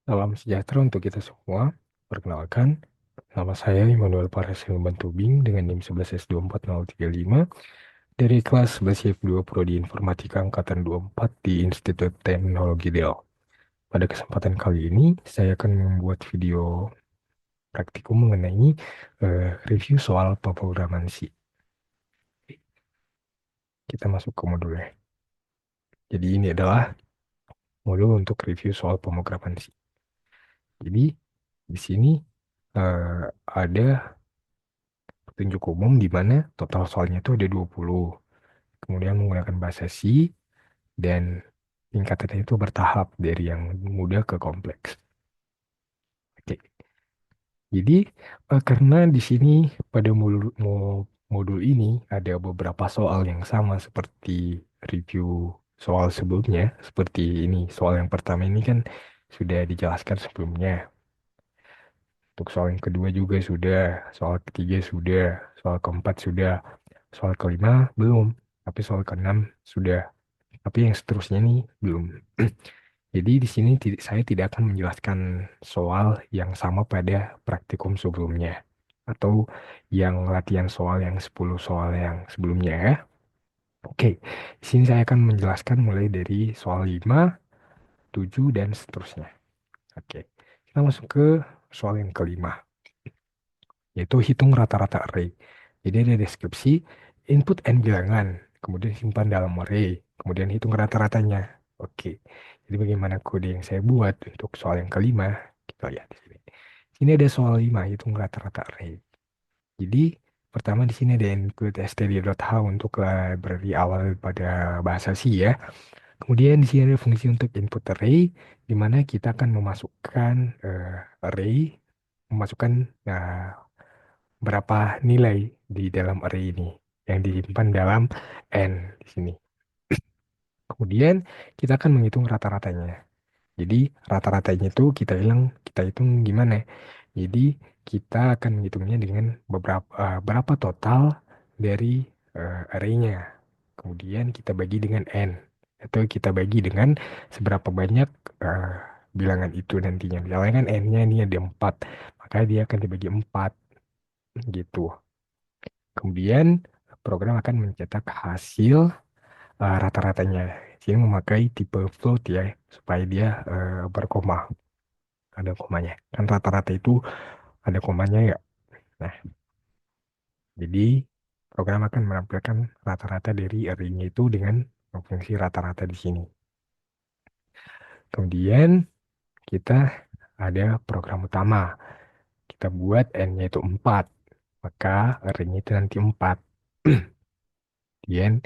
Salam sejahtera untuk kita semua. Perkenalkan, nama saya Immanuel Parasilman Tubing dengan NIM 11S24035 dari kelas 11 F2 Prodi Informatika Angkatan 24 di Institut Teknologi Dell. Pada kesempatan kali ini, saya akan membuat video praktikum mengenai review soal pemrograman C. Kita masuk ke modulnya. Jadi ini adalah modul untuk review soal pemrograman C. Jadi di sini ada petunjuk umum di mana total soalnya itu ada 20. Kemudian menggunakan bahasa C dan tingkatannya itu bertahap dari yang mudah ke kompleks. Oke. Jadi karena di sini pada modul ini ada beberapa soal yang sama seperti review soal sebelumnya. Seperti ini, soal yang pertama ini kan sudah dijelaskan sebelumnya. Untuk soal yang kedua juga sudah, soal ketiga sudah, soal keempat sudah, soal kelima belum, tapi soal keenam sudah. Tapi yang seterusnya nih belum. Jadi di sini saya tidak akan menjelaskan soal yang sama pada praktikum sebelumnya atau yang latihan soal yang 10 soal yang sebelumnya ya. Oke, di sini saya akan menjelaskan mulai dari soal 5, 7 dan seterusnya. Oke, kita masuk ke soal yang kelima, yaitu hitung rata-rata array. Jadi ada deskripsi, input n bilangan, kemudian simpan dalam array, kemudian hitung rata-ratanya. Oke, jadi bagaimana kode yang saya buat untuk soal yang kelima? Kita lihat di sini. Sini ada soal 5, hitung rata-rata array. Jadi pertama di sini ada include std.h untuk library awal pada bahasa C ya. Kemudian di sini ada fungsi untuk input array, di mana kita akan memasukkan array, memasukkan berapa nilai di dalam array ini yang disimpan dalam n di sini. Kemudian kita akan menghitung rata-ratanya. Jadi rata-ratanya itu kita hitung gimana? Jadi kita akan menghitungnya dengan berapa total dari array-nya. Kemudian kita bagi dengan n atau kita bagi dengan seberapa banyak eh, bilangan itu nantinya. Misalnya kan n-nya ini ada 4, maka dia akan dibagi 4 gitu. Kemudian program akan mencetak hasil rata-ratanya. Sini memakai tipe float ya, supaya dia berkoma. Ada komanya. Kan rata-rata itu ada komanya ya. Nah, jadi program akan menampilkan rata-rata dari array-nya itu dengan fungsi rata-rata di sini. Kemudian kita ada program utama. Kita buat n-nya itu 4. Maka array-nya itu nanti 4. Kemudian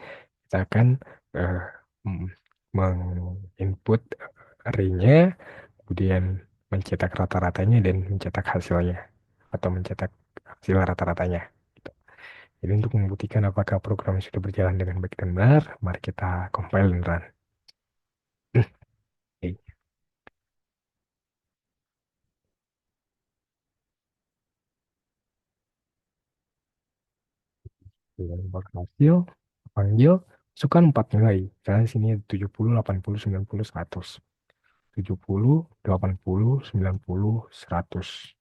kita akan eh, m- menginput array-nya, kemudian mencetak rata-ratanya dan mencetak hasilnya atau mencetak hasil rata-ratanya. Gitu. Jadi untuk membuktikan apakah program sudah berjalan dengan baik dan benar, mari kita compile dan run. Oke, dengan berhasil, panggil, masukkan 4 nilai. Misalnya di sini ada 70, 80, 90, 100. 70, 80, 90, 100.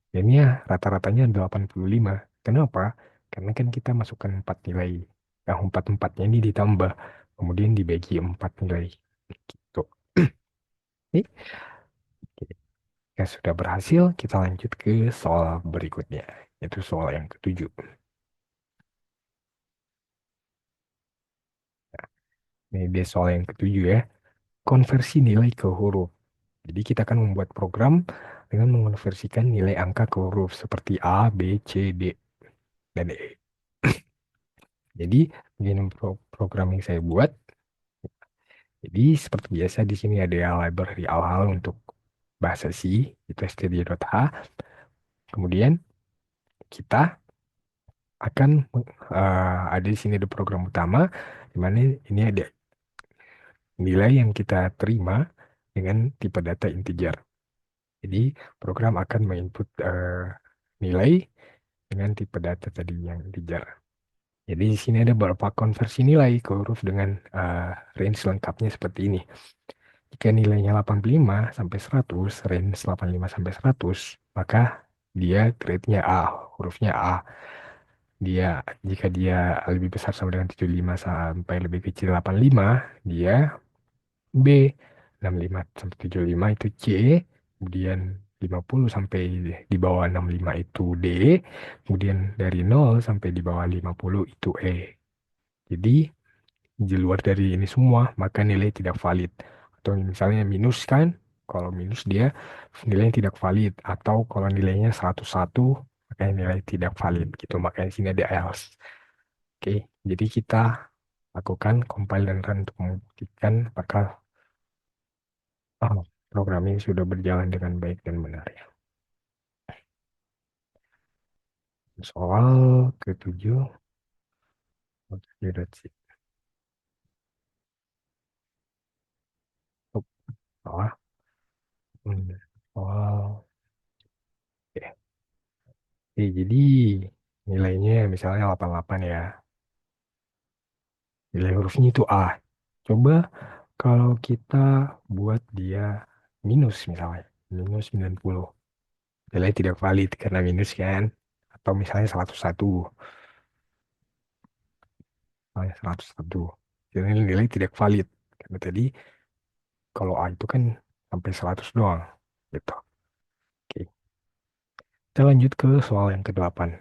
Dan ya rata-ratanya 85. Kenapa? Karena kan kita masukkan 4 nilai. Yang 4-4-nya ini ditambah. Kemudian dibagi 4 nilai. Gitu. Oke, jika sudah berhasil, kita lanjut ke soal berikutnya. Yaitu soal yang ketujuh. Ini dia soal yang ketujuh ya. Konversi nilai ke huruf. Jadi kita akan membuat program dengan mengonversikan nilai angka ke huruf seperti A, B, C, D, dan E. Jadi, begini program yang saya buat. Jadi seperti biasa di sini ada library awal untuk bahasa C, itu std.h. Kemudian kita akan ada di sini ada program utama, di mana ini ada nilai yang kita terima dengan tipe data integer. Jadi program akan menginput nilai dengan tipe data tadi yang integer. Jadi di sini ada beberapa konversi nilai ke huruf dengan range lengkapnya seperti ini. Jika nilainya 85 sampai 100, range 85 sampai 100, maka dia grade-nya A, hurufnya A. Dia jika dia lebih besar sama dengan 75 sampai lebih kecil 85, dia B. 65 sampai 75 itu C, kemudian 50 sampai di bawah 65 itu D, kemudian dari 0 sampai di bawah 50 itu E. Jadi di luar dari ini semua, maka nilai tidak valid. Atau misalnya minus kan, kalau minus dia nilainya tidak valid. Atau kalau nilainya 101, maka nilai tidak valid gitu. Makanya di sini ada else. Oke, jadi kita lakukan compile dan run untuk membuktikan apakah program ini sudah berjalan dengan baik dan benar ya. Soal ketujuh, oh, salah. Soal, ya. Jadi nilainya misalnya 88 ya. Nilai hurufnya itu A. Coba kalau kita buat dia minus misalnya. Minus 90. Nilai tidak valid karena minus kan. Atau misalnya 101. Misalnya 101. Jadi nilai tidak valid. Karena tadi kalau A itu kan sampai 100 doang. Gitu. Oke. Kita lanjut ke soal yang ke-8.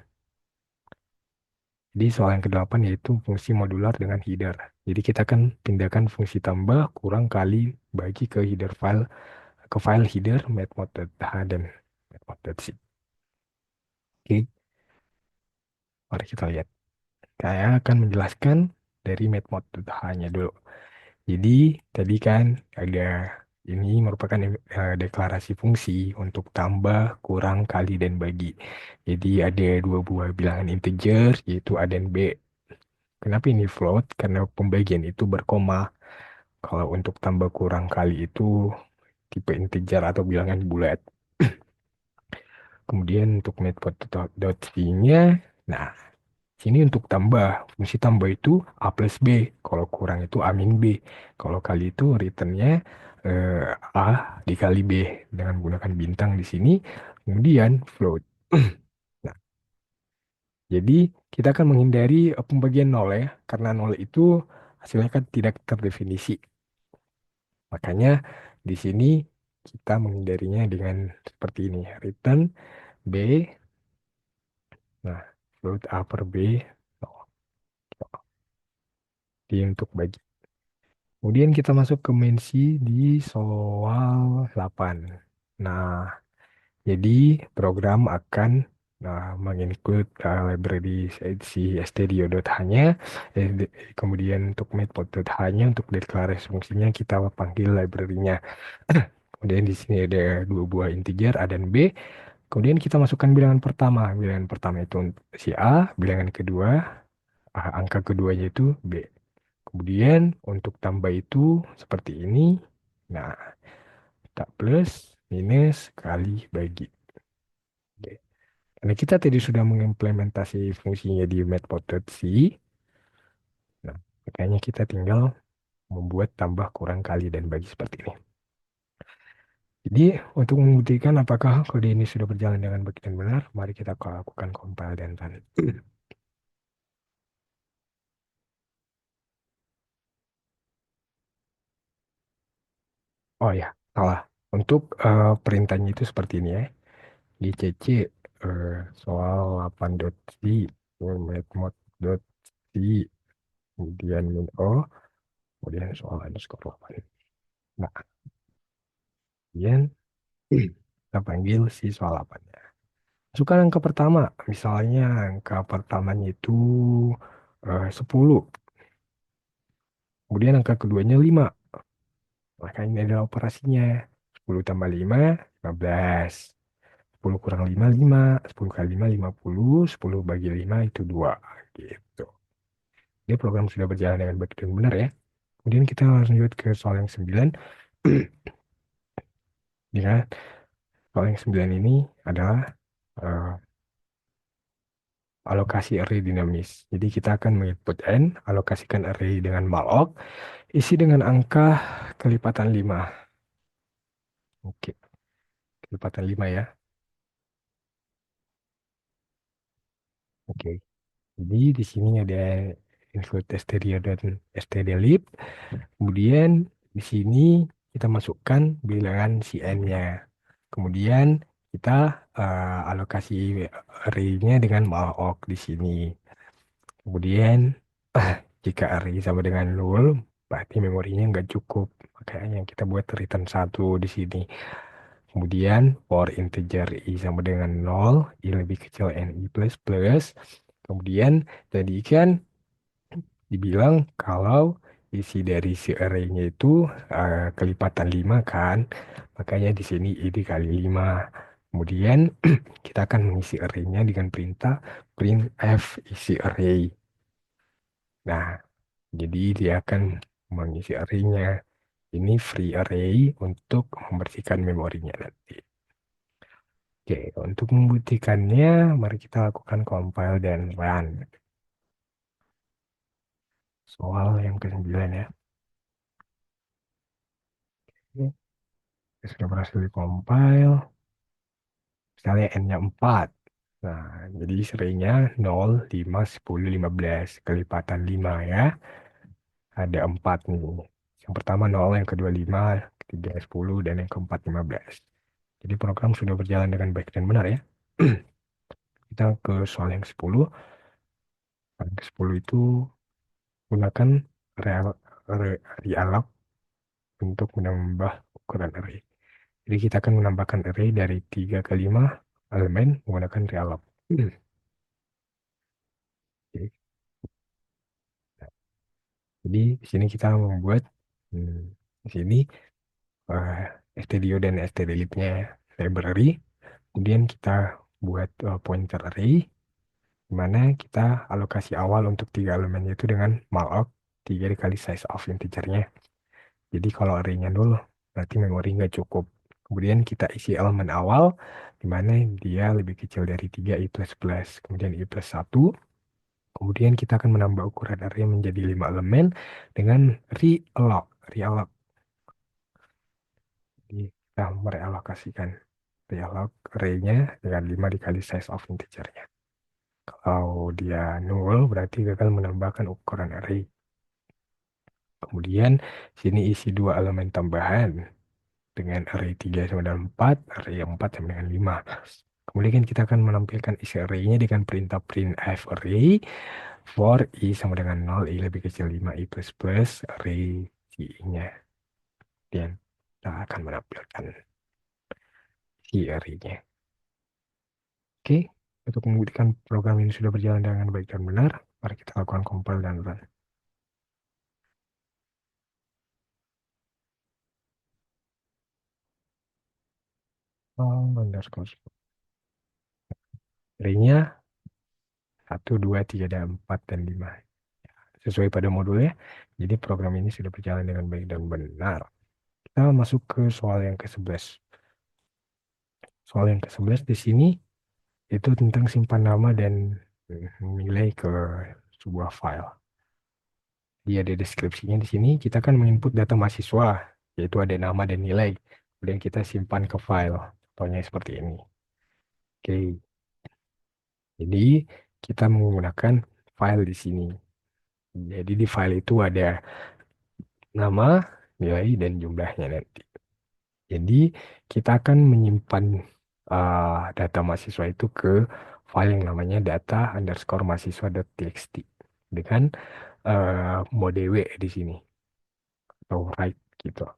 Jadi soal yang ke-8 yaitu fungsi modular dengan header. Jadi kita akan pindahkan fungsi tambah, kurang, kali, bagi ke header file, ke file header matmod.h dan matmod.c. Oke, mari kita lihat. Saya akan menjelaskan dari matmod.h-nya dulu. Jadi tadi kan ada ini merupakan deklarasi fungsi untuk tambah, kurang, kali, dan bagi. Jadi ada dua buah bilangan integer yaitu A dan B. Kenapa ini float? Karena pembagian itu berkoma. Kalau untuk tambah kurang kali itu tipe integer atau bilangan bulat. Kemudian untuk matplotlib.c-nya, nah sini untuk tambah. Fungsi tambah itu A plus B. Kalau kurang itu A min B. Kalau kali itu returnnya A dikali B dengan menggunakan bintang di sini. Kemudian float. Nah, jadi kita akan menghindari pembagian nol ya. Karena nol itu hasilnya kan tidak terdefinisi. Makanya di sini kita menghindarinya dengan seperti ini. Return B, nah float A per B, oh, di untuk bagi. Kemudian kita masuk ke main C di soal 8. Nah, jadi program akan menginclude library si stdio.h-nya, kemudian untuk matplotlib.h-nya, untuk deklarasi fungsinya kita panggil library-nya. Kemudian di sini ada dua buah integer A dan B. Kemudian kita masukkan bilangan pertama. Bilangan pertama itu si A, bilangan kedua, angka keduanya itu B. Kemudian untuk tambah itu seperti ini. Nah, tak plus, minus, kali, bagi. Oke. Karena kita tadi sudah mengimplementasi fungsinya di matplotlib.c, nah, makanya kita tinggal membuat tambah, kurang, kali, dan bagi seperti ini. Jadi, untuk membuktikan apakah kode ini sudah berjalan dengan baik dan benar, mari kita lakukan compile dan run. Oh ya, salah. Untuk perintahnya itu seperti ini ya. GCC eh, soal 8.c, matmod.c, kemudian min O, kemudian soal underscore 8. Nah, kemudian kita panggil si soal 8. Masukkan angka pertama. Misalnya angka pertamanya itu 10. Kemudian angka keduanya 5. Maka ini adalah operasinya. 10 tambah 5, 15. 10 kurang 5, 5. 10 kali 5, 50. 10 bagi 5 itu 2. Gitu. Jadi program sudah berjalan dengan baik dan benar ya. Kemudian kita lanjut ke soal yang 9. Ya, soal yang 9 ini adalah eh, alokasi array dinamis. Jadi kita akan menginput n, alokasikan array dengan malloc, isi dengan angka kelipatan 5. Oke, kelipatan 5 ya. Oke. Jadi di sini ada include stdio dan stdlib. Kemudian di sini kita masukkan bilangan si n-nya. Kemudian kita alokasi array-nya dengan malloc di sini. Kemudian jika array sama dengan null, berarti memorinya nggak cukup. Makanya kita buat return 1 di sini. Kemudian for integer i sama dengan 0, i lebih kecil ni plus plus. Kemudian tadi kan dibilang kalau isi dari si array-nya itu kelipatan 5 kan. Makanya di sini i dikali 5. Kemudian kita akan mengisi array-nya dengan perintah printf isi array. Nah, jadi dia akan mengisi array-nya. Ini free array untuk membersihkan memorinya nanti. Oke, untuk membuktikannya, mari kita lakukan compile dan run. Soal yang ke-9 ya. Oke, sudah berhasil di compile. Misalnya n-nya 4. Nah, jadi serinya 0, 5, 10, 15. Kelipatan 5 ya. Ada 4 nih. Yang pertama 0, yang kedua 5, ketiga 10, dan yang keempat 15. Jadi program sudah berjalan dengan baik dan benar ya. Kita ke soal yang 10. Soal yang ke-10 itu gunakan real, realog untuk menambah ukuran array. Jadi kita akan menambahkan array dari 3 ke 5 elemen menggunakan realog. Oke. Jadi di sini kita membuat hmm, di sini stdio dan stdlibnya library. Kemudian kita buat pointer array, di mana kita alokasi awal untuk 3 elemennya itu dengan malloc 3 dikali size of integernya. Jadi kalau array-nya 0, berarti memori nggak cukup. Kemudian kita isi elemen awal, di mana dia lebih kecil dari 3 i plus plus. Kemudian i plus 1. Kemudian kita akan menambah ukuran array menjadi 5 elemen dengan realloc. Realloc. Jadi kita merealokasikan realloc array-nya dengan 5 dikali size of integernya. Kalau dia 0, berarti gagal menambahkan ukuran array. Kemudian sini isi 2 elemen tambahan dengan array 3 sama dengan 4, array 4 sama dengan 5. Kemudian kita akan menampilkan isi array-nya dengan perintah printf array for i sama dengan 0, i lebih kecil 5, i plus plus, array i-nya. Dan kita akan menampilkan si array-nya. Oke, untuk membuktikan program ini sudah berjalan dengan baik dan benar, mari kita lakukan compile dan run. Oh, underscore. Array-nya 1, 2, 3, dan 4, dan 5. Sesuai pada modulnya, jadi program ini sudah berjalan dengan baik dan benar. Kita masuk ke soal yang ke-11. Soal yang ke-11 di sini itu tentang simpan nama dan nilai ke sebuah file. Dia ada deskripsinya di sini. Kita akan menginput data mahasiswa, yaitu ada nama dan nilai. Kemudian kita simpan ke file. Contohnya seperti ini. Oke, jadi kita menggunakan file di sini. Jadi di file itu ada nama, nilai, dan jumlahnya nanti. Jadi kita akan menyimpan data mahasiswa itu ke file yang namanya data underscore mahasiswa.txt dengan mode W di sini atau write gitu.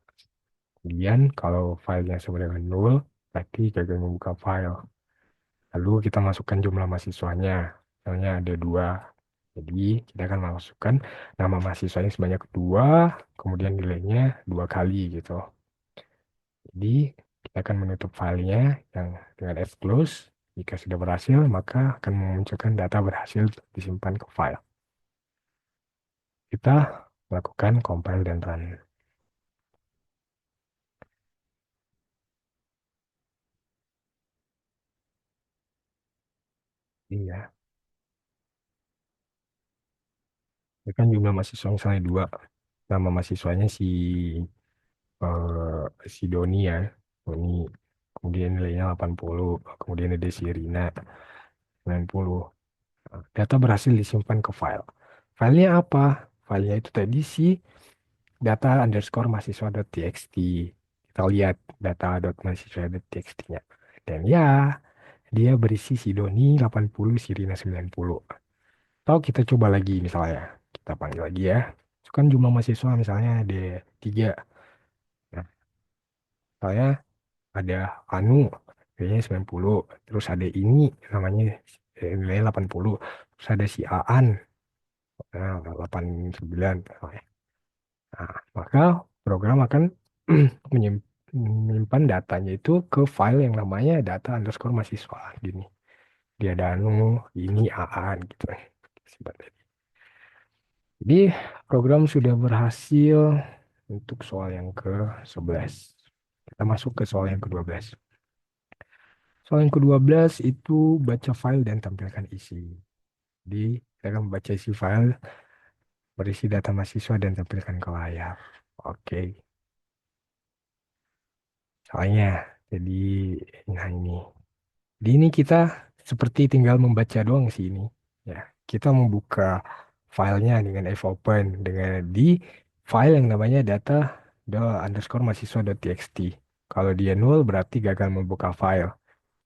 Kemudian kalau filenya sama dengan null, berarti gagal membuka file. Lalu kita masukkan jumlah mahasiswanya. Misalnya ada 2. Jadi kita akan masukkan nama mahasiswanya sebanyak 2, kemudian nilainya 2 kali gitu. Jadi kita akan menutup filenya yang dengan close. Jika sudah berhasil, maka akan memunculkan data berhasil disimpan ke file. Kita lakukan compile dan run. Iya. Ya kan jumlah mahasiswa misalnya dua, nama mahasiswanya si Doni ya, Doni, kemudian nilainya 80, kemudian ada si Rina 90. Nah, data berhasil disimpan ke file. Filenya apa? Filenya itu tadi si data underscore mahasiswa.txt. Kita lihat data.mahasiswa.txt-nya. Dan ya, dia berisi si Doni 80, si Rina 90. Atau kita coba lagi misalnya. Kita panggil lagi ya. Itu kan jumlah mahasiswa misalnya ada 3. Nah, saya ada Anu, nilainya 90. Terus ada ini, namanya nilainya 80. Terus ada si Aan, nah, 89. Nah, maka program akan menyimpan datanya itu ke file yang namanya data underscore mahasiswa. Gini, dia ada Anu, ini Aan gitu. Simpan tadi. Jadi program sudah berhasil untuk soal yang ke-11. Kita masuk ke soal yang ke-12. Soal yang ke-12 itu baca file dan tampilkan isi. Jadi kita akan membaca isi file, berisi data mahasiswa dan tampilkan ke layar. Oke, soalnya jadi nah ini. Di ini kita seperti tinggal membaca doang sih ini. Ya, kita membuka filenya dengan fopen dengan di file yang namanya data underscore mahasiswa.txt. Kalau dia nol berarti gagal membuka file.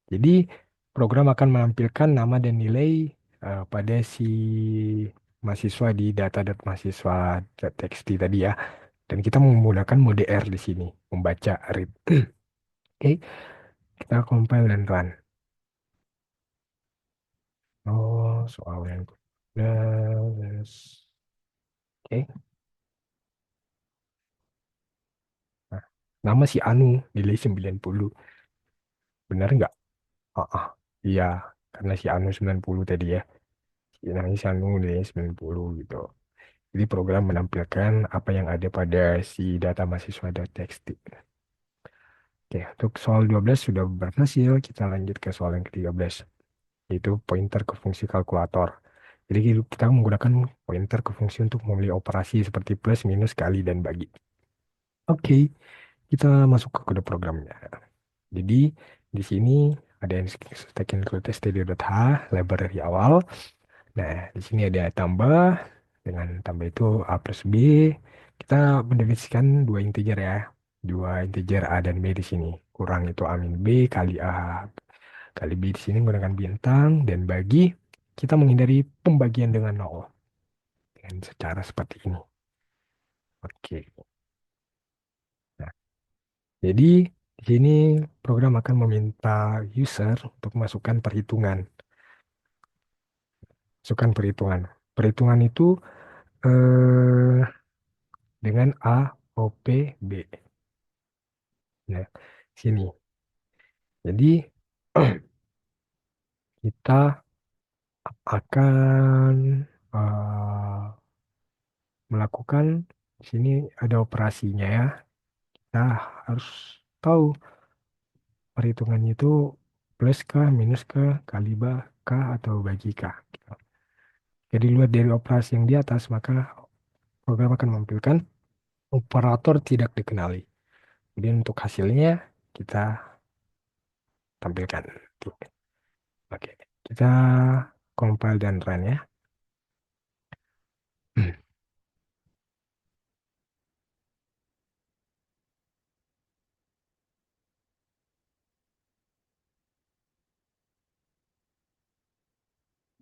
Jadi program akan menampilkan nama dan nilai pada si mahasiswa di data.mahasiswa.txt tadi ya. Dan kita menggunakan mode R di sini, membaca read. Oke, kita compile dan run. Oh, soal yang ke-11. Oke. Nah, nama si Anu, nilai 90. Benar nggak? Ah, ah. Iya, karena si Anu 90 tadi ya. Namanya si Anu nilainya 90 gitu. Jadi program menampilkan apa yang ada pada si data mahasiswa.txt. Oke, untuk soal 12 sudah berhasil. Kita lanjut ke soal yang ke-13, yaitu pointer ke fungsi kalkulator. Jadi kita menggunakan pointer ke fungsi untuk memilih operasi seperti plus, minus, kali, dan bagi. Oke, kita masuk ke kode programnya. Jadi di sini ada yang stack include stdio.h, library awal. Nah, di sini ada tambah, dengan tambah itu A plus B. Kita mendefinisikan dua integer ya. Dua integer A dan B di sini. Kurang itu A min B kali A kali B di sini menggunakan bintang. Dan bagi, kita menghindari pembagian dengan nol. Dengan secara seperti ini. Oke. Nah, jadi di sini program akan meminta user untuk masukkan perhitungan. Masukkan perhitungan. Perhitungan itu eh, dengan A, O, P, B. Nah, sini. Jadi kita akan melakukan di sini ada operasinya ya. Kita harus tahu perhitungannya itu plus kah, minus kah, kali kah, atau bagi kah. Gitu. Jadi lihat dari operasi yang di atas, maka program akan menampilkan operator tidak dikenali. Kemudian untuk hasilnya kita tampilkan. Tuh. Oke, kita compile dan run ya.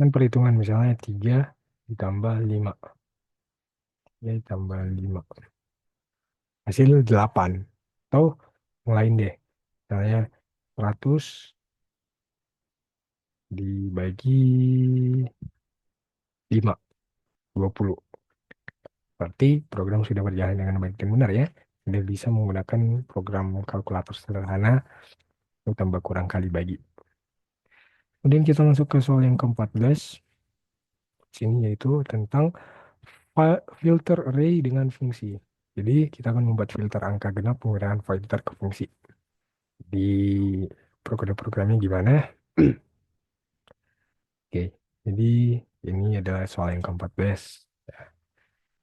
Dan perhitungan misalnya 3 ditambah 5. Ya, ditambah 5. Hasil 8. Atau yang lain deh. Misalnya 100 dibagi 5, 20. Berarti program sudah berjalan dengan baik dan benar ya. Sudah bisa menggunakan program kalkulator sederhana untuk tambah kurang kali bagi. Kemudian kita masuk ke soal yang ke-14. Sini yaitu tentang filter array dengan fungsi. Jadi kita akan membuat filter angka genap penggunaan filter ke fungsi. Di program-programnya gimana? Oke, jadi ini adalah soal yang ke-14.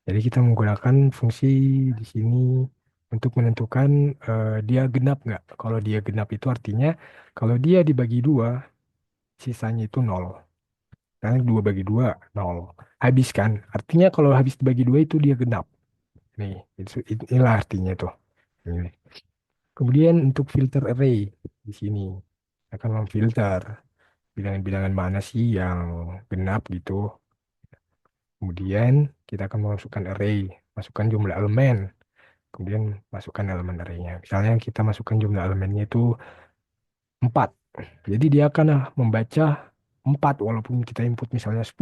Jadi kita menggunakan fungsi di sini untuk menentukan dia genap nggak. Kalau dia genap itu artinya kalau dia dibagi dua, sisanya itu nol. Karena dua bagi dua, nol. Habis kan? Artinya kalau habis dibagi dua itu dia genap. Nih, inilah artinya tuh. Ini. Kemudian untuk filter array di sini akan memfilter bilangan-bilangan mana sih yang genap gitu. Kemudian kita akan memasukkan array, masukkan jumlah elemen, kemudian masukkan elemen arraynya. Misalnya kita masukkan jumlah elemennya itu 4. Jadi dia akan membaca 4 walaupun kita input misalnya 10,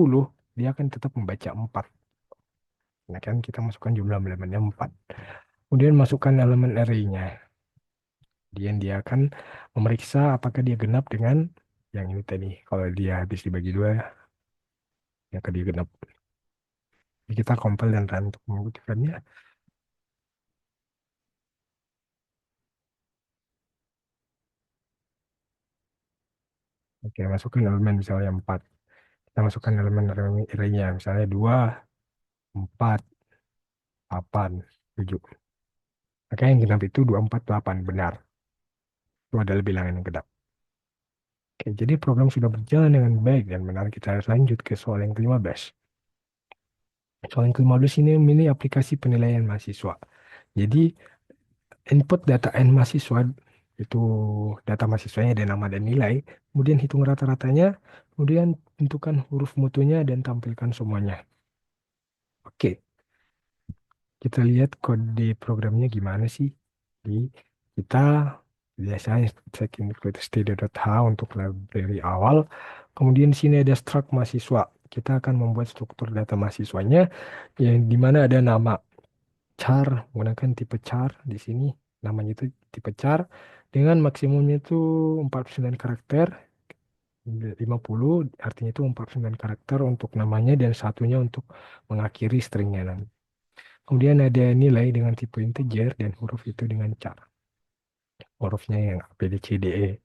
dia akan tetap membaca 4. Nah kan kita masukkan jumlah elemennya 4. Kemudian masukkan elemen arraynya. Kemudian dia akan memeriksa apakah dia genap dengan yang ini tadi. Kalau dia habis dibagi dua, yang dia genap. Jadi kita compile dan run untuk membuktikannya. Oke, masukkan elemen misalnya 4. Kita masukkan elemen array-nya, misalnya 2, 4, 8, 7. Maka yang genap itu 2, 4, 8, benar. Itu adalah bilangan yang genap. Oke, jadi program sudah berjalan dengan baik dan benar. Kita harus lanjut ke soal yang ke-15. Soal yang ke-15 ini memilih aplikasi penilaian mahasiswa. Jadi input data N mahasiswa, itu data mahasiswanya ada nama dan nilai, kemudian hitung rata-ratanya, kemudian tentukan huruf mutunya dan tampilkan semuanya. Oke, kita lihat kode programnya gimana sih. Jadi kita biasanya cek include std.h untuk library awal. Kemudian di sini ada struct mahasiswa. Kita akan membuat struktur data mahasiswanya yang dimana ada nama char, menggunakan tipe char di sini. Namanya itu tipe char dengan maksimumnya itu 49 karakter. 50 artinya itu 49 karakter untuk namanya dan satunya untuk mengakhiri stringnya. Kemudian ada nilai dengan tipe integer dan huruf itu dengan char. Hurufnya yang A, B, D, C, D, E.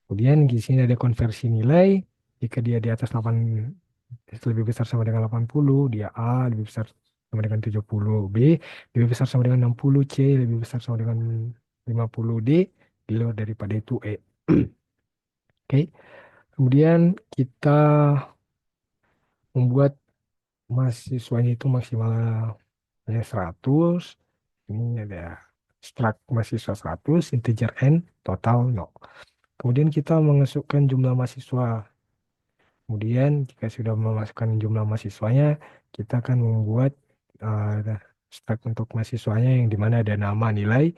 Kemudian di sini ada konversi nilai. Jika dia di atas 8, lebih besar sama dengan 80, dia A lebih besar sama dengan 70, B lebih besar sama dengan 60, C lebih besar sama dengan 50, D di luar daripada itu E. Oke. Kemudian kita membuat mahasiswanya itu maksimal 100. Ini ada struct mahasiswa 100, integer n, total 0. Kemudian kita memasukkan jumlah mahasiswa. Kemudian jika sudah memasukkan jumlah mahasiswanya, kita akan membuat struct untuk mahasiswanya yang dimana ada nama, nilai,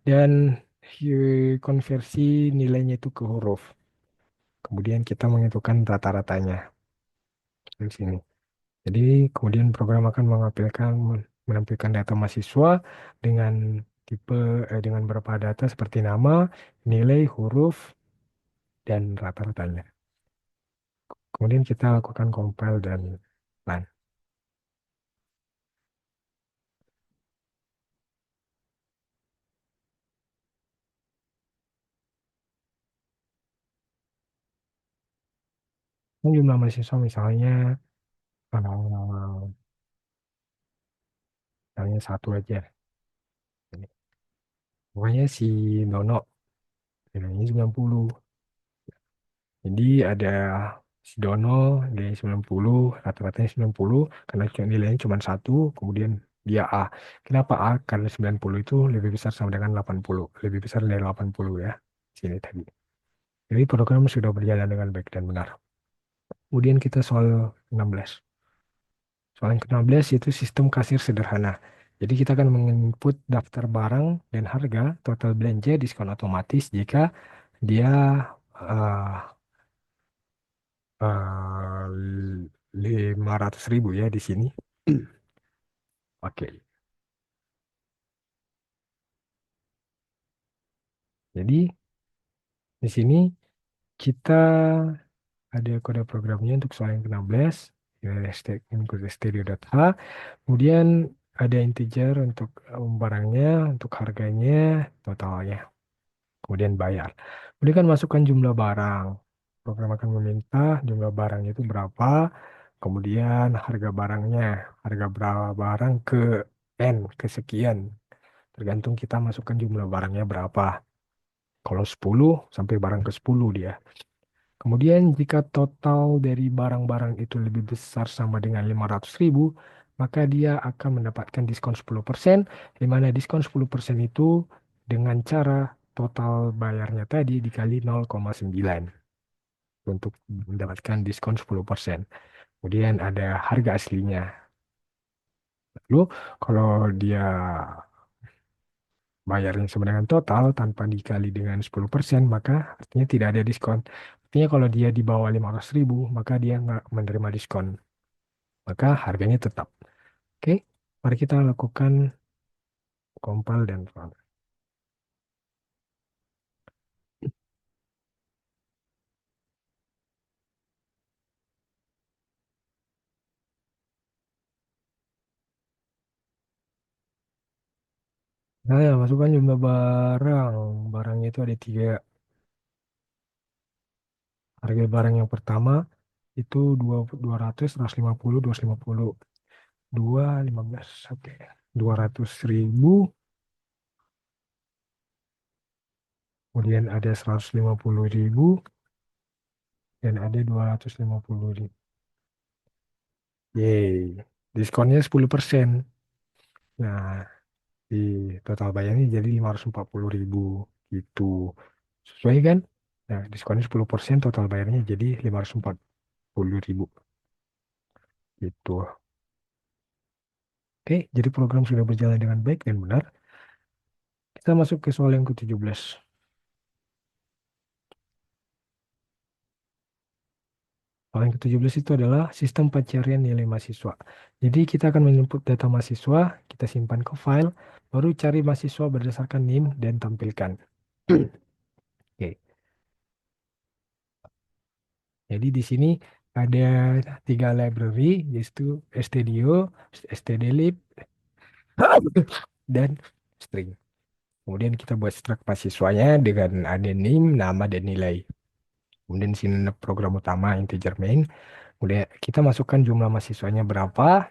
dan konversi nilainya itu ke huruf. Kemudian kita menentukan rata-ratanya di sini. Jadi kemudian program akan menampilkan data mahasiswa dengan dengan beberapa data seperti nama, nilai, huruf, dan rata-ratanya. Kemudian kita lakukan compile dan run. Ini jumlah mahasiswa misalnya misalnya satu aja. Pokoknya si Nono nilainya 90. Jadi ada si Dono nilainya 90, rata-ratanya 90, karena nilainya cuma satu, kemudian dia A. Kenapa A? Karena 90 itu lebih besar sama dengan 80. Lebih besar dari 80 ya. Sini tadi. Jadi program sudah berjalan dengan baik dan benar. Kemudian kita soal 16. Soal yang ke-16 itu sistem kasir sederhana. Jadi kita akan menginput daftar barang dan harga, total belanja, diskon otomatis jika dia eh, 500.000 ya di sini. Oke, jadi di sini kita ada kode programnya untuk soal yang ke-16, include stereo.h. Kemudian ada integer untuk barangnya, untuk harganya, totalnya. Kemudian bayar. Kemudian kan masukkan jumlah barang. Program akan meminta jumlah barangnya itu berapa, Kemudian harga barangnya, harga berapa barang ke N, kesekian. Tergantung kita masukkan jumlah barangnya berapa. Kalau 10 sampai barang ke 10 dia. Kemudian jika total dari barang-barang itu lebih besar sama dengan 500.000, maka dia akan mendapatkan diskon 10%, di mana diskon 10% itu dengan cara total bayarnya tadi dikali 0,9 untuk mendapatkan diskon 10%. Kemudian ada harga aslinya. Lalu kalau dia bayarnya sama dengan total tanpa dikali dengan 10%, maka artinya tidak ada diskon. Artinya kalau dia di bawah 500.000, maka dia nggak menerima diskon. Maka harganya tetap. Oke, mari kita lakukan compile dan run. Nah, ya, masukkan jumlah barang. Barangnya itu ada tiga. Harga barang yang pertama itu 200, 150, 250. 15. Oke. 200.000. Kemudian ada 150.000. Dan ada 250.000. Yeay. Diskonnya 10%. Nah, di total bayarnya jadi 540.000 gitu. Sesuai kan? Nah, diskonnya 10%, total bayarnya jadi 540.000 gitu. Oke, jadi program sudah berjalan dengan baik dan benar. Kita masuk ke soal yang ke-17. Soal yang ke-17 itu adalah sistem pencarian nilai mahasiswa. Jadi kita akan menginput data mahasiswa, kita simpan ke file, baru cari mahasiswa berdasarkan NIM dan tampilkan. Oke, jadi di sini ada tiga library, yaitu stdio, stdlib, dan string. Kemudian kita buat struct mahasiswanya dengan ada name, nama, dan nilai. Kemudian di sini ada program utama integer main. Kemudian kita masukkan jumlah mahasiswanya berapa.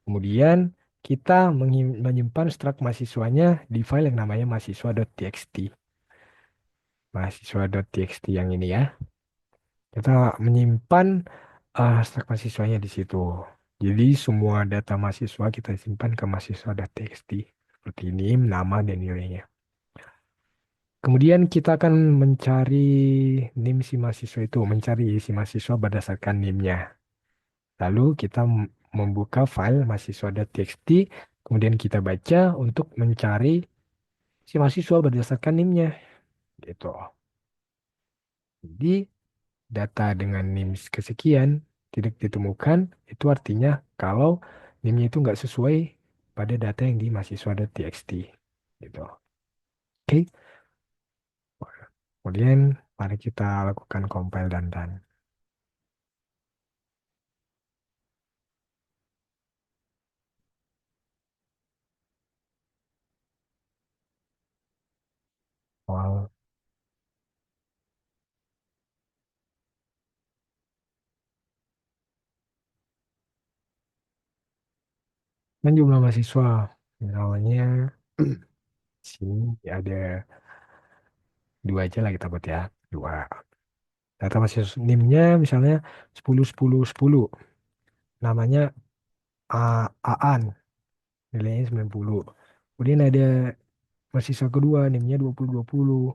Kemudian kita menyimpan struct mahasiswanya di file yang namanya mahasiswa.txt. Mahasiswa.txt yang ini ya. Kita menyimpan struct mahasiswanya di situ. Jadi semua data mahasiswa kita simpan ke mahasiswa.txt. Seperti ini, nama dan nilainya. Kemudian kita akan mencari NIM si mahasiswa itu, mencari si mahasiswa berdasarkan NIM-nya. Lalu kita membuka file mahasiswa.txt, kemudian kita baca untuk mencari si mahasiswa berdasarkan NIM-nya. Gitu. Jadi data dengan NIM kesekian tidak ditemukan, itu artinya kalau NIM-nya itu nggak sesuai pada data yang di mahasiswa.txt. Gitu. Oke, kemudian mari kita lakukan compile dan run. Soal dan jumlah mahasiswa, misalnya sini ada dua aja lah kita buat ya, dua. Data mahasiswa NIM-nya misalnya 10, 10, 10. Namanya Aan, nilainya 90. Kemudian ada mahasiswa kedua, NIM-nya 20, 20.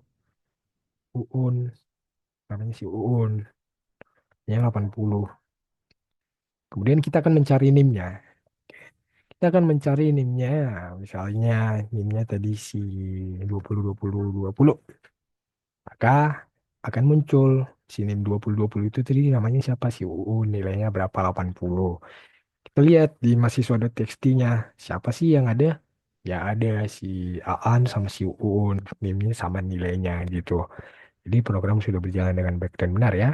Uun, namanya si Uun, nilainya 80. Kemudian kita akan mencari NIM-nya. Kita akan mencari NIM-nya, misalnya NIM-nya tadi si 20, 20, 20. Maka akan muncul si NIM 20, 20 itu tadi namanya siapa, si Uun, nilainya berapa, 80. Kita lihat di mahasiswa.txt-nya, siapa sih yang ada? Ya ada si Aan sama si Uun, NIM-nya sama nilainya gitu. Jadi program sudah berjalan dengan baik dan benar ya.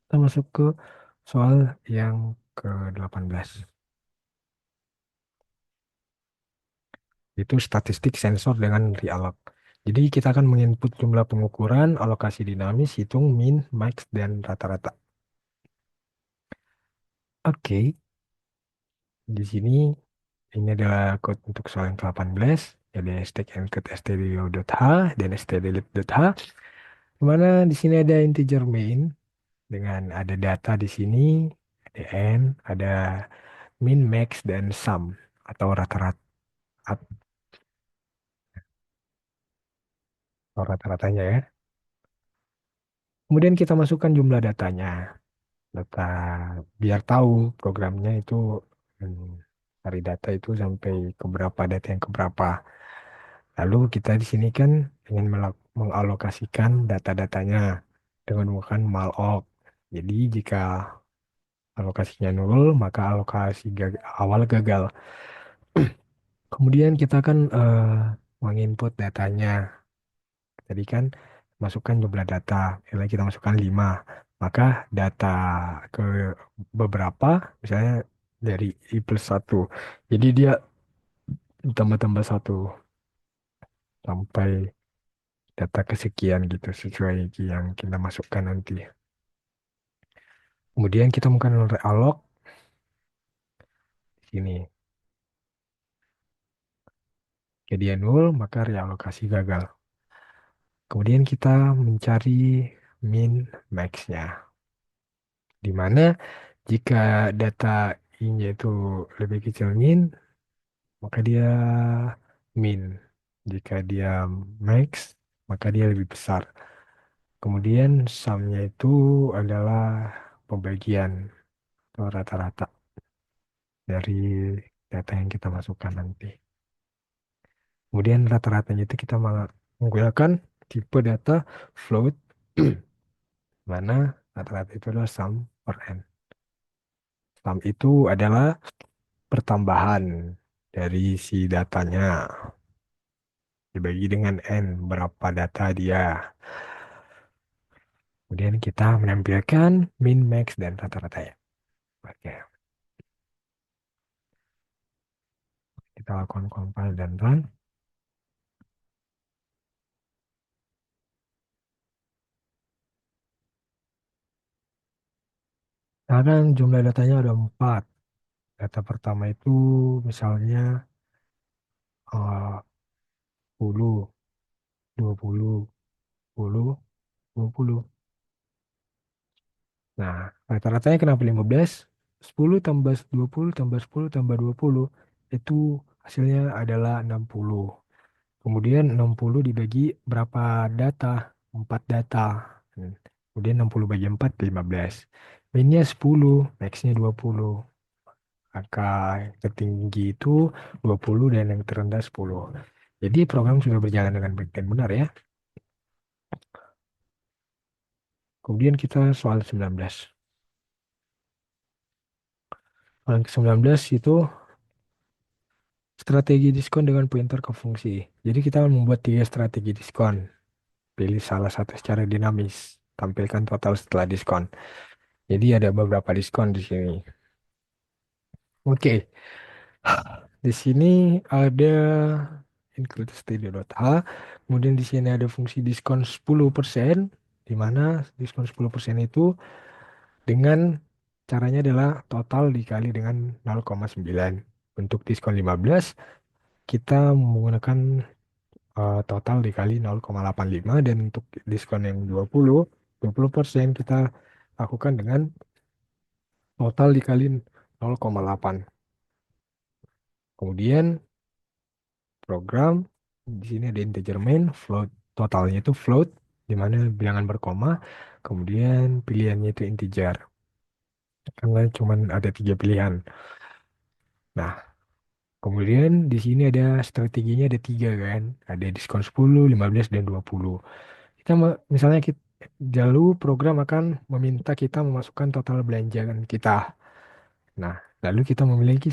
Kita masuk ke soal yang ke-18. Itu statistik sensor dengan realog. Jadi kita akan menginput jumlah pengukuran, alokasi dinamis, hitung min, max, dan rata-rata. Oke, di sini ini adalah code untuk soal yang ke-18. Jadi stack encode stdio.h dan stdelete.h. Dimana di sini ada integer main dengan ada data di sini, ada n, ada min, max, dan sum atau rata-rata atau rata-ratanya ya. Kemudian kita masukkan jumlah datanya. Data biar tahu programnya itu hmm, cari data itu sampai ke berapa data yang ke berapa. Lalu kita di sini kan ingin mengalokasikan data-datanya dengan menggunakan malloc. Jadi jika alokasinya nol, maka alokasi awal gagal. Kemudian kita kan menginput datanya. Tadi kan masukkan jumlah data. Misalnya kita masukkan 5. Maka data ke beberapa, misalnya dari i+1. Jadi dia tambah-tambah satu sampai data kesekian gitu sesuai yang kita masukkan nanti. Kemudian kita menggunakan realloc di sini. Jadi dia nol, maka realokasi gagal. Kemudian kita mencari min max-nya. Di mana jika data i-nya itu lebih kecil min, maka dia min. Jika dia max, maka dia lebih besar. Kemudian sum-nya itu adalah pembagian atau rata-rata dari data yang kita masukkan nanti. Kemudian rata-ratanya itu kita menggunakan tipe data float, mana rata-rata itu adalah sum per n. Sum itu adalah pertambahan dari si datanya dibagi dengan n, berapa data dia. Kemudian kita menampilkan min, max, dan rata-rata ya. Oke, kita lakukan compile dan run. Sekarang jumlah datanya ada 4. Data pertama itu misalnya 10, 20, 10, 20. Nah, rata-ratanya kenapa 15? 10 tambah 20 tambah 10 tambah 20 itu hasilnya adalah 60. Kemudian 60 dibagi berapa data? 4 data. Hmm. Kemudian 60 bagi 4, 15. Minnya 10, max-nya 20. Angka yang tertinggi itu 20 dan yang terendah 10. Jadi program sudah berjalan dengan baik dan benar ya. Kemudian kita soal 19. Soal ke-19 itu strategi diskon dengan pointer ke fungsi. Jadi kita membuat 3 strategi diskon. Pilih salah satu secara dinamis. Tampilkan total setelah diskon. Jadi ada beberapa diskon di sini. Oke, di sini ada include studio.h. Kemudian di sini ada fungsi diskon 10%, di mana diskon 10% itu dengan caranya adalah total dikali dengan 0,9. Untuk diskon 15, kita menggunakan total dikali 0,85 dan untuk diskon yang 20% kita lakukan dengan total dikali 0,8. Kemudian program di sini ada integer main float, totalnya itu float di mana bilangan berkoma, kemudian pilihannya itu integer karena cuma ada 3 pilihan. Nah, kemudian di sini ada strateginya ada 3 kan, ada diskon 10, 15, dan 20. Kita misalnya kita lalu program akan meminta kita memasukkan total belanjaan kita. Nah, lalu kita memilih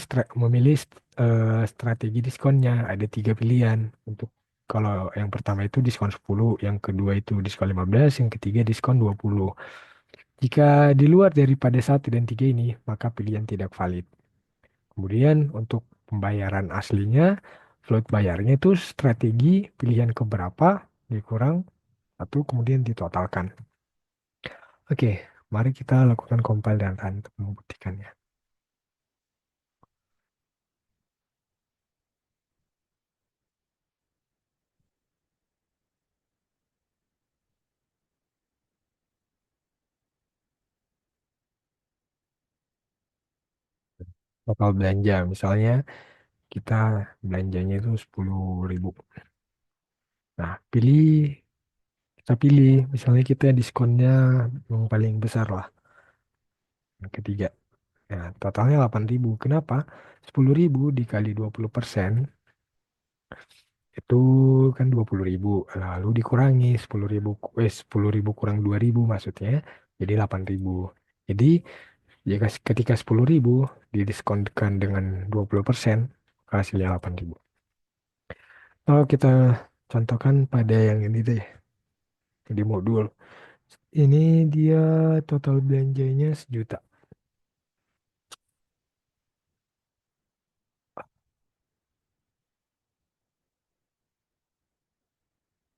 strategi diskonnya. Ada 3 pilihan. Untuk kalau yang pertama itu diskon 10, yang kedua itu diskon 15, yang ketiga diskon 20. Jika di luar daripada 1 dan 3 ini, maka pilihan tidak valid. Kemudian untuk pembayaran aslinya, float bayarnya itu strategi pilihan keberapa dikurang satu kemudian ditotalkan. Oke, mari kita lakukan compile dan run untuk membuktikannya. total belanja. Misalnya kita belanjanya itu 10.000. Nah, kita pilih, misalnya kita diskonnya yang paling besar lah, yang ketiga. Nah, totalnya 8.000. Kenapa? 10.000 dikali 20% itu kan 20.000. Lalu dikurangi 10.000 kurang 2.000 maksudnya, jadi 8.000. Jadi jika ketika 10.000 didiskonkan dengan 20%, maka hasilnya 8.000. Kalau kita contohkan pada yang ini deh, di modul. Ini dia total belanjanya 1 juta.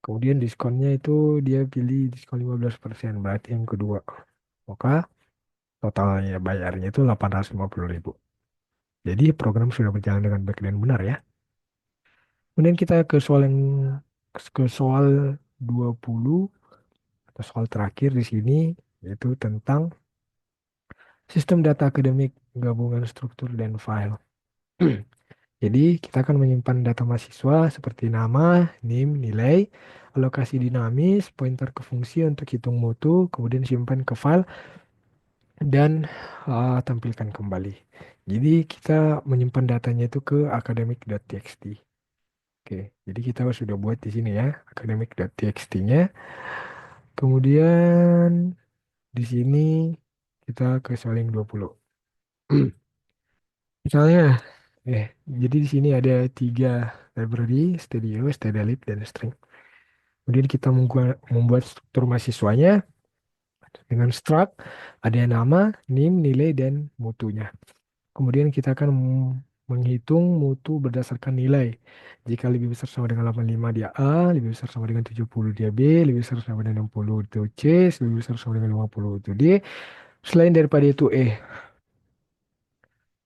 Kemudian diskonnya itu dia pilih diskon 15%, berarti yang kedua. Maka totalnya bayarnya itu 850.000. Jadi program sudah berjalan dengan baik dan benar ya. Kemudian kita ke soal 20 atau soal terakhir di sini, yaitu tentang sistem data akademik, gabungan struktur dan file. Jadi kita akan menyimpan data mahasiswa seperti nama, NIM, nilai, alokasi dinamis, pointer ke fungsi untuk hitung mutu, kemudian simpan ke file dan tampilkan kembali. Jadi kita menyimpan datanya itu ke academic.txt. Oke, jadi kita sudah buat di sini ya, academic.txt-nya. Kemudian di sini kita ke saling 20. Misalnya, eh, jadi di sini ada 3 library, Studio, Stdlib, dan String. Kemudian kita membuat struktur mahasiswanya dengan struct, ada nama, NIM, nilai, dan mutunya. Kemudian kita akan menghitung mutu berdasarkan nilai. Jika lebih besar sama dengan 85 dia A, lebih besar sama dengan 70 dia B, lebih besar sama dengan 60 itu C, lebih besar sama dengan 50 itu D. Selain daripada itu E.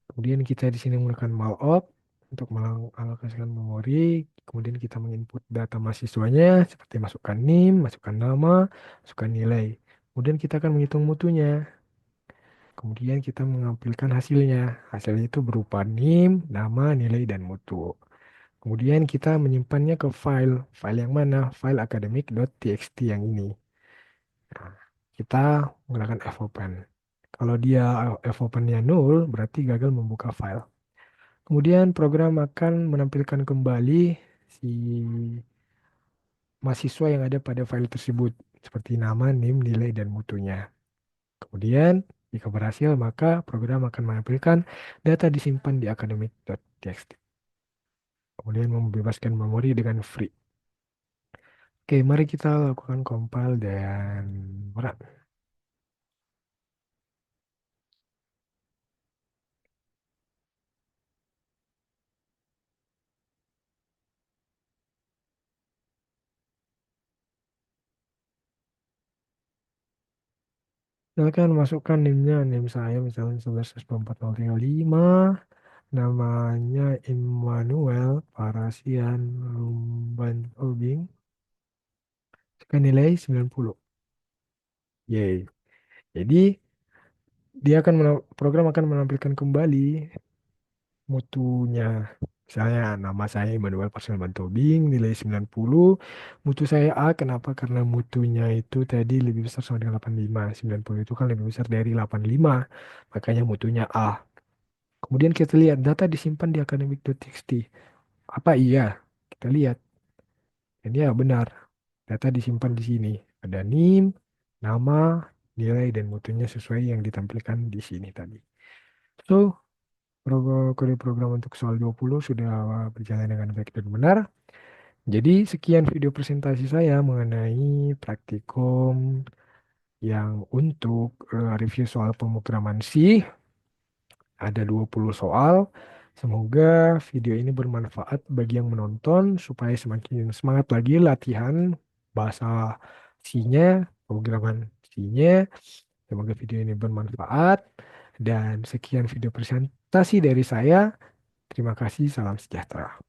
Kemudian kita di sini menggunakan malop untuk mengalokasikan memori. Kemudian kita menginput data mahasiswanya seperti masukkan NIM, masukkan nama, masukkan nilai. Kemudian kita akan menghitung mutunya. Kemudian kita mengampilkan hasilnya. Hasilnya itu berupa NIM, nama, nilai, dan mutu. Kemudian kita menyimpannya ke file. File yang mana? File academic.txt yang ini. Nah, kita menggunakan fopen. Kalau dia fopennya nol, berarti gagal membuka file. Kemudian program akan menampilkan kembali si mahasiswa yang ada pada file tersebut, seperti nama, NIM, nilai, dan mutunya. Kemudian, jika berhasil, maka program akan menampilkan data disimpan di academic.txt. Kemudian membebaskan memori dengan free. Oke, mari kita lakukan compile dan run. Silakan masukkan NIM-nya, NIM saya misalnya 11.4.035, namanya Immanuel Parasian Lumban Obing, tekan nilai 90. Yeay. Jadi program akan menampilkan kembali mutunya. Misalnya nama saya Immanuel Parasian Bantobing, nilai 90. Mutu saya A, kenapa? Karena mutunya itu tadi lebih besar sama dengan 85. 90 itu kan lebih besar dari 85. Makanya mutunya A. Kemudian kita lihat data disimpan di academic.txt. Apa iya? Kita lihat. Dan ya benar. Data disimpan di sini. Ada NIM, nama, nilai, dan mutunya sesuai yang ditampilkan di sini tadi. So, kode program untuk soal 20 sudah berjalan dengan baik dan benar. Jadi, sekian video presentasi saya mengenai praktikum yang untuk review soal pemrograman C. Ada 20 soal. Semoga video ini bermanfaat bagi yang menonton supaya semakin semangat lagi latihan bahasa C-nya, pemrograman C-nya. Semoga video ini bermanfaat. Dan sekian video presentasi dari saya. Terima kasih, salam sejahtera.